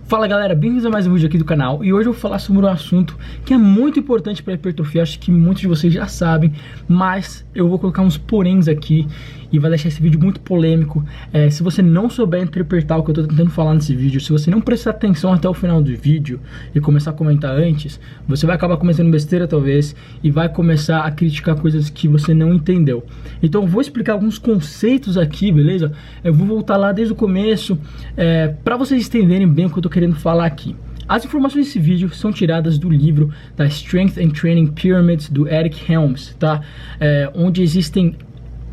Fala galera, bem-vindos a mais um vídeo aqui do canal. E hoje eu vou falar sobre um assunto que é muito importante para a hipertrofia. Acho que muitos de vocês já sabem, mas eu vou colocar uns poréns aqui e vai deixar esse vídeo muito polêmico. Se você não souber interpretar o que eu estou tentando falar nesse vídeo, se você não prestar atenção até o final do vídeo e começar a comentar antes, você vai acabar cometendo besteira talvez e vai começar a criticar coisas que você não entendeu. Então eu vou explicar alguns conceitos aqui, beleza? Eu vou voltar lá desde o começo para vocês entenderem bem o que eu tô querendo falar aqui. As informações desse vídeo são tiradas do livro da Strength and Training Pyramids do Eric Helms, tá? Onde existem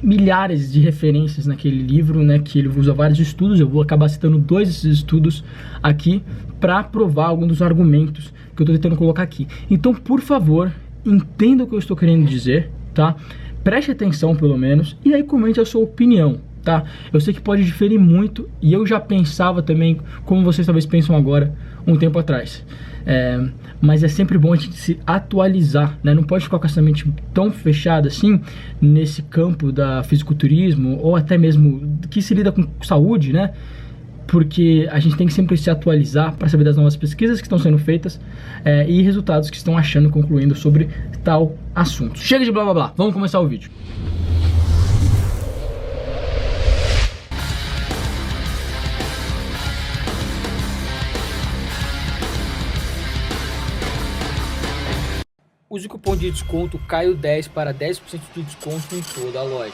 milhares de referências naquele livro, né? Que ele usa vários estudos. Eu vou acabar citando dois desses estudos aqui para provar alguns dos argumentos que eu tô tentando colocar aqui. Então, por favor, entenda o que eu estou querendo dizer, tá? Preste atenção pelo menos e aí comente a sua opinião. Tá? Eu sei que pode diferir muito e eu já pensava também como vocês talvez pensam agora, um tempo atrás. Mas é sempre bom a gente se atualizar, né? Não pode ficar com essa mente tão fechada assim nesse campo da fisiculturismo ou até mesmo que se lida com saúde, né? Porque a gente tem que sempre se atualizar para saber das novas pesquisas que estão sendo feitas e resultados que estão achando, concluindo sobre tal assunto. Chega de blá blá blá, vamos começar o vídeo. Use o cupom de desconto CAIO10 para 10% de desconto em toda a loja.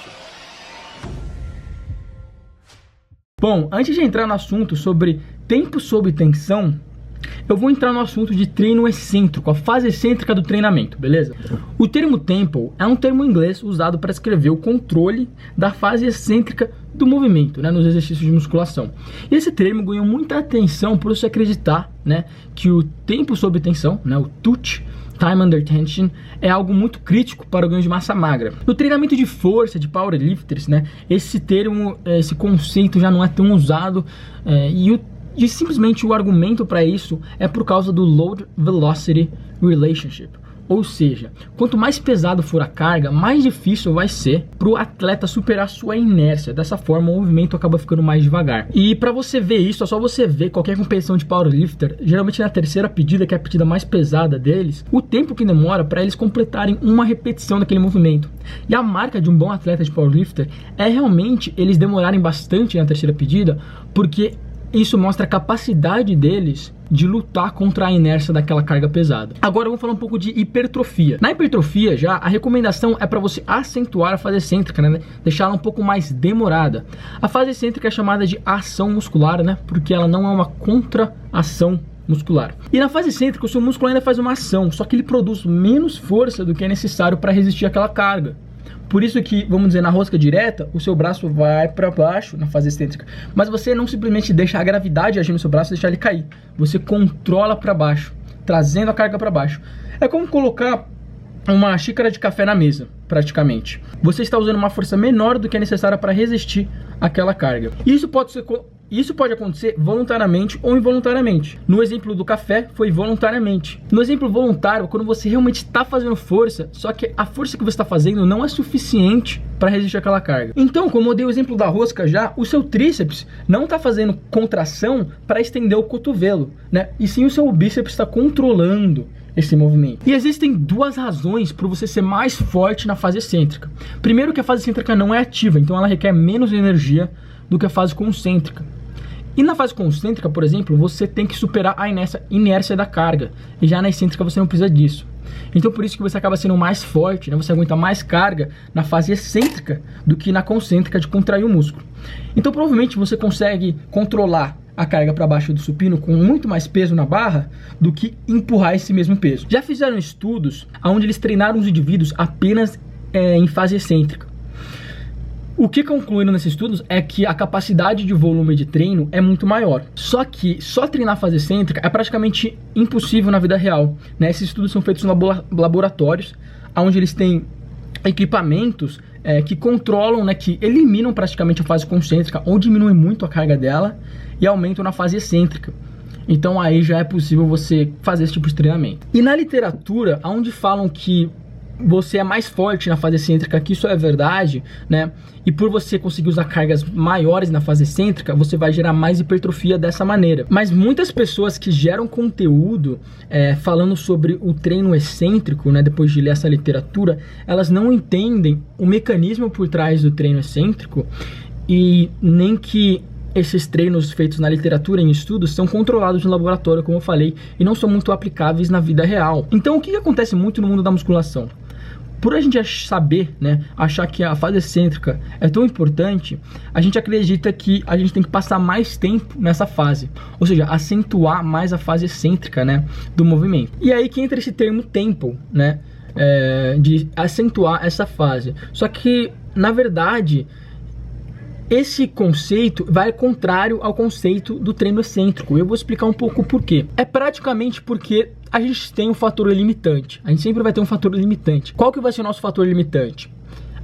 Bom, antes de entrar no assunto sobre tempo sob tensão, eu vou entrar no assunto de treino excêntrico, a fase excêntrica do treinamento, beleza? O termo tempo é um termo em inglês usado para descrever o controle da fase excêntrica do movimento, né, nos exercícios de musculação. E esse termo ganhou muita atenção por você acreditar, né, que o tempo sob tensão, né, o TUT, Time Under Tension, é algo muito crítico para o ganho de massa magra. No treinamento de força, de powerlifters, né, esse termo, esse conceito já não é tão usado e simplesmente o argumento para isso é por causa do Load Velocity Relationship. Ou seja, quanto mais pesado for a carga, mais difícil vai ser para o atleta superar sua inércia. Dessa forma, o movimento acaba ficando mais devagar. E para você ver isso, é só você ver qualquer competição de powerlifter, geralmente na terceira pedida, que é a pedida mais pesada deles, o tempo que demora para eles completarem uma repetição daquele movimento. E a marca de um bom atleta de powerlifter é realmente eles demorarem bastante na terceira pedida, porque isso mostra a capacidade deles de lutar contra a inércia daquela carga pesada. Agora vamos falar um pouco de hipertrofia. Na hipertrofia já, a recomendação é para você acentuar a fase excêntrica, né? Deixá-la um pouco mais demorada. A fase excêntrica é chamada de ação muscular, né? Porque ela não é uma contra-ação muscular. E na fase excêntrica o seu músculo ainda faz uma ação, só que ele produz menos força do que é necessário para resistir àquela carga. Por isso que, vamos dizer, na rosca direta, o seu braço vai para baixo na fase excêntrica. Mas você não simplesmente deixa a gravidade agir no seu braço e deixar ele cair. Você controla para baixo, trazendo a carga para baixo. É como colocar uma xícara de café na mesa, praticamente. Você está usando uma força menor do que é necessária para resistir àquela carga. Isso pode acontecer voluntariamente ou involuntariamente. No exemplo do café, foi voluntariamente. No exemplo voluntário, quando você realmente está fazendo força, só que a força que você está fazendo não é suficiente para resistir àquela carga. Então, como eu dei o exemplo da rosca já, o seu tríceps não está fazendo contração para estender o cotovelo, né? E sim o seu bíceps está controlando esse movimento. E existem duas razões para você ser mais forte na fase excêntrica. Primeiro, que a fase excêntrica não é ativa, então ela requer menos energia do que a fase concêntrica. E na fase concêntrica, por exemplo, você tem que superar a inércia da carga. E já na excêntrica você não precisa disso. Então por isso que você acaba sendo mais forte, né? Você aguenta mais carga na fase excêntrica do que na concêntrica de contrair o músculo. Então provavelmente você consegue controlar a carga para baixo do supino com muito mais peso na barra do que empurrar esse mesmo peso. Já fizeram estudos onde eles treinaram os indivíduos apenas em fase excêntrica. O que concluíram nesses estudos é que a capacidade de volume de treino é muito maior. Só que só treinar a fase excêntrica é praticamente impossível na vida real, né? Esses estudos são feitos em laboratórios, onde eles têm equipamentos que controlam, né, que eliminam praticamente a fase concêntrica ou diminuem muito a carga dela e aumentam na fase excêntrica. Então aí já é possível você fazer esse tipo de treinamento. E na literatura, onde falam que você é mais forte na fase excêntrica, que isso é verdade, né? E por você conseguir usar cargas maiores na fase excêntrica, você vai gerar mais hipertrofia dessa maneira. Mas muitas pessoas que geram conteúdo falando sobre o treino excêntrico, né, depois de ler essa literatura, elas não entendem o mecanismo por trás do treino excêntrico e nem que esses treinos feitos na literatura, em estudos, são controlados no laboratório, como eu falei, e não são muito aplicáveis na vida real. Então, o que acontece muito no mundo da musculação? Por a gente saber, né, achar que a fase excêntrica é tão importante, a gente acredita que a gente tem que passar mais tempo nessa fase, ou seja, acentuar mais a fase excêntrica, né, do movimento. E aí que entra esse termo tempo, né, de acentuar essa fase. Só que, na verdade, esse conceito vai contrário ao conceito do treino excêntrico. Eu vou explicar um pouco o porquê. É praticamente porque a gente tem um fator limitante. A gente sempre vai ter um fator limitante. Qual que vai ser o nosso fator limitante?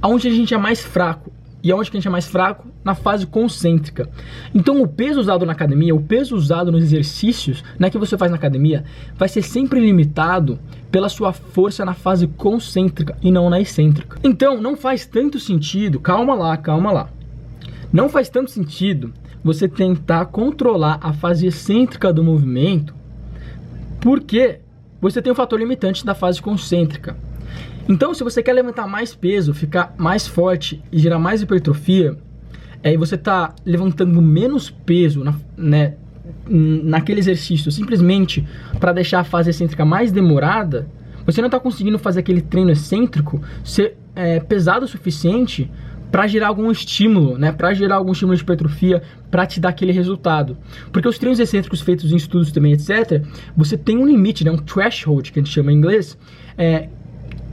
Aonde a gente é mais fraco. E aonde que a gente é mais fraco? Na fase concêntrica. Então o peso usado na academia, o peso usado nos exercícios, né, que você faz na academia, vai ser sempre limitado pela sua força na fase concêntrica e não na excêntrica. Então não faz tanto sentido, calma lá. Não faz tanto sentido você tentar controlar a fase excêntrica do movimento, porque você tem um fator limitante da fase concêntrica. Então, se você quer levantar mais peso, ficar mais forte e gerar mais hipertrofia, e você está levantando menos peso naquele exercício, simplesmente para deixar a fase excêntrica mais demorada, você não está conseguindo fazer aquele treino excêntrico ser pesado o suficiente para gerar algum estímulo, né? Para gerar algum estímulo de hipertrofia, para te dar aquele resultado. Porque os treinos excêntricos feitos em estudos também, etc., você tem um limite, né? Um threshold, que a gente chama em inglês,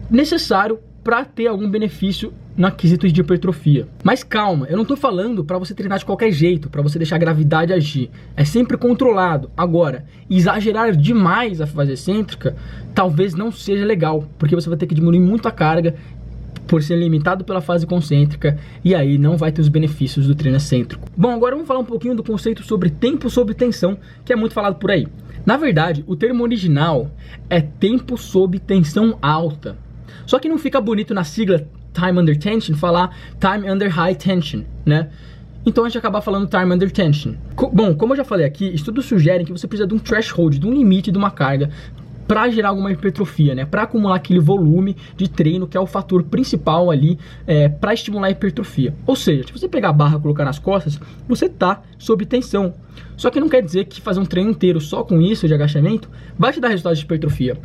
necessário para ter algum benefício no quesito de hipertrofia. Mas calma, eu não estou falando para você treinar de qualquer jeito, para você deixar a gravidade agir. É sempre controlado. Agora, exagerar demais a fase excêntrica talvez não seja legal, porque você vai ter que diminuir muito a carga por ser limitado pela fase concêntrica, e aí não vai ter os benefícios do treino excêntrico. Bom, agora vamos falar um pouquinho do conceito sobre tempo sob tensão, que é muito falado por aí. Na verdade, o termo original é tempo sob tensão alta. Só que não fica bonito na sigla Time Under Tension falar Time Under High Tension, né? Então a gente acaba falando Time Under Tension. Bom, como eu já falei aqui, estudos sugerem que você precisa de um threshold, de um limite de uma carga, para gerar alguma hipertrofia, né? Para acumular aquele volume de treino que é o fator principal ali para estimular a hipertrofia. Ou seja, se você pegar a barra e colocar nas costas, você tá sob tensão. Só que não quer dizer que fazer um treino inteiro só com isso de agachamento vai te dar resultado de hipertrofia.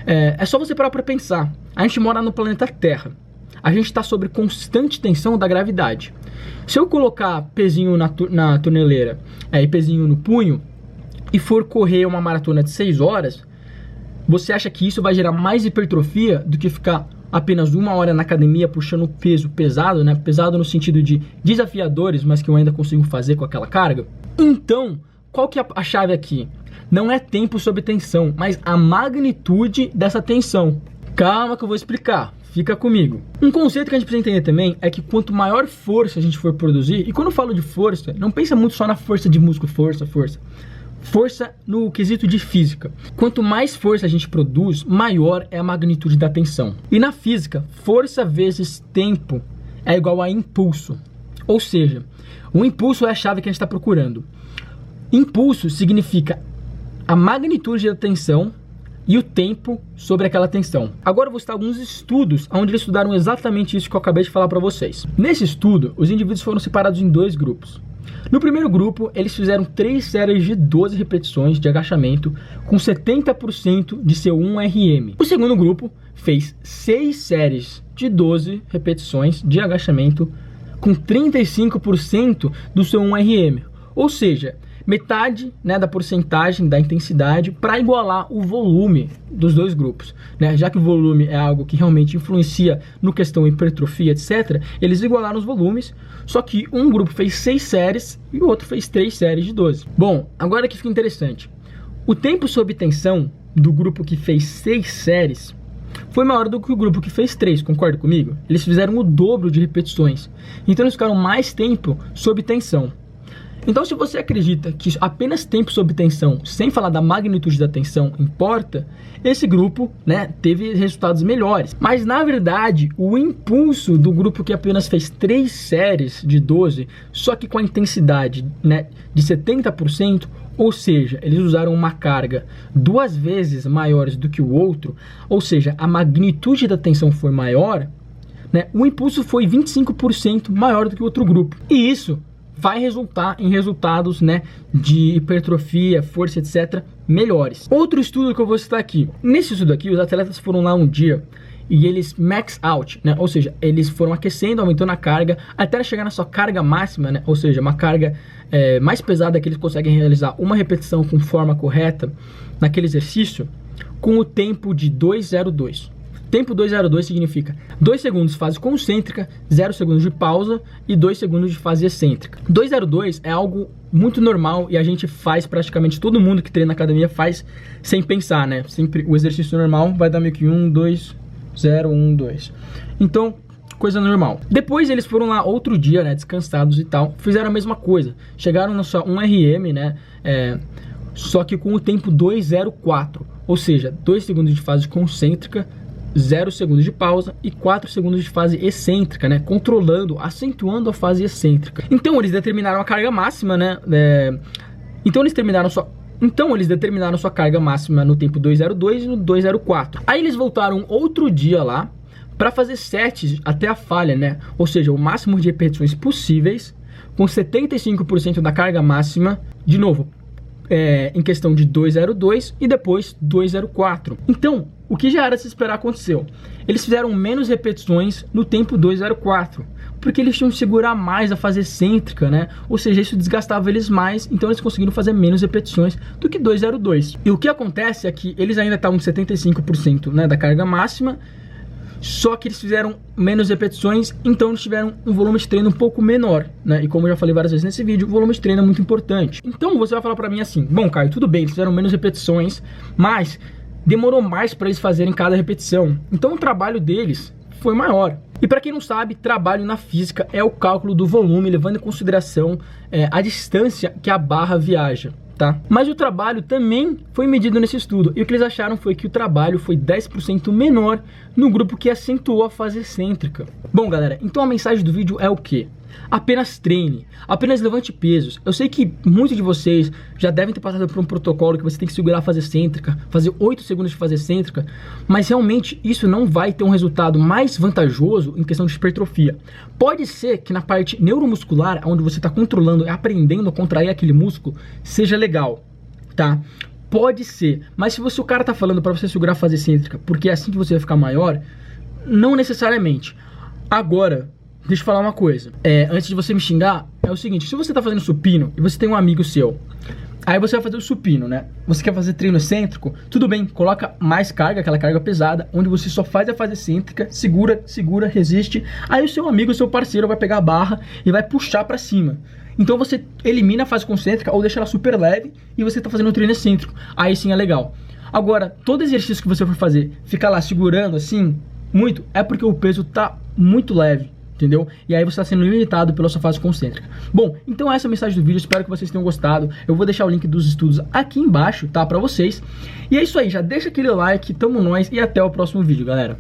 É só você parar para pensar. A gente mora no planeta Terra. A gente está sob constante tensão da gravidade. Se eu colocar pezinho na toneleira e pezinho no punho e for correr uma maratona de 6 horas, você acha que isso vai gerar mais hipertrofia do que ficar apenas 1 hora na academia puxando peso pesado, né? Pesado no sentido de desafiadores, mas que eu ainda consigo fazer com aquela carga? Então, qual que é a chave aqui? Não é tempo sob tensão, mas a magnitude dessa tensão. Calma que eu vou explicar. Fica comigo. Um conceito que a gente precisa entender também é que quanto maior força a gente for produzir, e quando eu falo de força, não pensa muito só na força de músculo, força no quesito de física. Quanto mais força a gente produz, maior é a magnitude da tensão. E na física, força vezes tempo é igual a impulso. Ou seja, o impulso é a chave que a gente está procurando. Impulso significa a magnitude da tensão e o tempo sobre aquela tensão. Agora eu vou citar alguns estudos onde eles estudaram exatamente isso que eu acabei de falar para vocês. Nesse estudo, os indivíduos foram separados em 2 grupos. No primeiro grupo, eles fizeram 3 séries de 12 repetições de agachamento com 70% de seu 1RM. O segundo grupo fez 6 séries de 12 repetições de agachamento com 35% do seu 1RM. Ou seja, metade, né, da porcentagem da intensidade para igualar o volume dos 2 grupos, né? Já que o volume é algo que realmente influencia no questão hipertrofia, etc., eles igualaram os volumes, só que um grupo fez 6 séries e o outro fez 3 séries de 12. Bom, agora que fica interessante. O tempo sob tensão do grupo que fez 6 séries foi maior do que o grupo que fez 3, concorda comigo? Eles fizeram o dobro de repetições, então eles ficaram mais tempo sob tensão. Então, se você acredita que apenas tempo sob tensão, sem falar da magnitude da tensão, importa, esse grupo, né, teve resultados melhores. Mas, na verdade, o impulso do grupo que apenas fez 3 séries de 12, só que com a intensidade, né, de 70%, ou seja, eles usaram uma carga 2 vezes maior do que o outro, ou seja, a magnitude da tensão foi maior, né, o impulso foi 25% maior do que o outro grupo. E isso vai resultar em resultados, né, de hipertrofia, força, etc., melhores. Outro estudo que eu vou citar aqui. Nesse estudo aqui, os atletas foram lá um dia e eles max out, né, ou seja, eles foram aquecendo, aumentando a carga, até chegar na sua carga máxima, né, ou seja, uma carga mais pesada que eles conseguem realizar uma repetição com forma correta naquele exercício, com o tempo de 2:02. Tempo 2:02 significa 2 segundos de fase concêntrica, 0 segundos de pausa e 2 segundos de fase excêntrica. 2:02 é algo muito normal e a gente faz, praticamente todo mundo que treina na academia faz sem pensar, né? Sempre o exercício normal vai dar meio que 1, 2, 0, 1, 2. Então, coisa normal. Depois eles foram lá outro dia, né, descansados e tal, fizeram a mesma coisa. Chegaram na sua 1 RM, né, só que com o tempo 2:04. Ou seja, 2 segundos de fase concêntrica, 0 segundos de pausa e 4 segundos de fase excêntrica, né? Controlando, acentuando a fase excêntrica. Então eles determinaram a carga máxima, né? Então eles determinaram sua carga máxima no tempo 2:02 e no 2:04. Aí eles voltaram outro dia lá para fazer sets até a falha, né? Ou seja, o máximo de repetições possíveis com 75% da carga máxima, de novo, em questão de 2:02 e depois 2:04. Então, o que já era de se esperar aconteceu. Eles fizeram menos repetições no tempo 2:04, porque eles tinham que segurar mais a fase excêntrica, né? Ou seja, isso desgastava eles mais, então eles conseguiram fazer menos repetições do que 2:02. E o que acontece é que eles ainda estavam com 75%, né, da carga máxima, só que eles fizeram menos repetições, então eles tiveram um volume de treino um pouco menor, né? E como eu já falei várias vezes nesse vídeo, o volume de treino é muito importante. Então você vai falar pra mim assim: bom, Caio, tudo bem, eles fizeram menos repetições, mas demorou mais para eles fazerem cada repetição, então o trabalho deles foi maior. E para quem não sabe, trabalho na física é o cálculo do volume, levando em consideração a distância que a barra viaja, tá? Mas o trabalho também foi medido nesse estudo, e o que eles acharam foi que o trabalho foi 10% menor no grupo que acentuou a fase excêntrica. Bom, galera, então a mensagem do vídeo é o quê? Apenas treine, apenas levante pesos. Eu sei que muitos de vocês já devem ter passado por um protocolo que você tem que segurar a fase excêntrica, fazer 8 segundos de fase excêntrica, mas realmente isso não vai ter um resultado mais vantajoso em questão de hipertrofia. Pode ser que na parte neuromuscular, onde você está controlando e aprendendo a contrair aquele músculo, seja legal, tá? Pode ser, mas se o cara tá falando para você segurar a fase excêntrica porque é assim que você vai ficar maior, não necessariamente. Agora, deixa eu falar uma coisa, antes de você me xingar, é o seguinte: se você tá fazendo supino e você tem um amigo seu, aí você vai fazer o supino, né? Você quer fazer treino excêntrico? Tudo bem, coloca mais carga, aquela carga pesada, onde você só faz a fase excêntrica, segura, resiste. Aí o seu amigo, o seu parceiro vai pegar a barra e vai puxar pra cima. Então você elimina a fase concêntrica ou deixa ela super leve e você tá fazendo um treino excêntrico. Aí sim é legal. Agora, todo exercício que você for fazer, ficar lá segurando assim, muito, é porque o peso tá muito leve, entendeu? E aí você está sendo limitado pela sua fase concêntrica. Bom, então essa é a mensagem do vídeo, espero que vocês tenham gostado. Eu vou deixar o link dos estudos aqui embaixo, tá? Pra vocês. E é isso aí, já deixa aquele like, tamo nós e até o próximo vídeo, galera.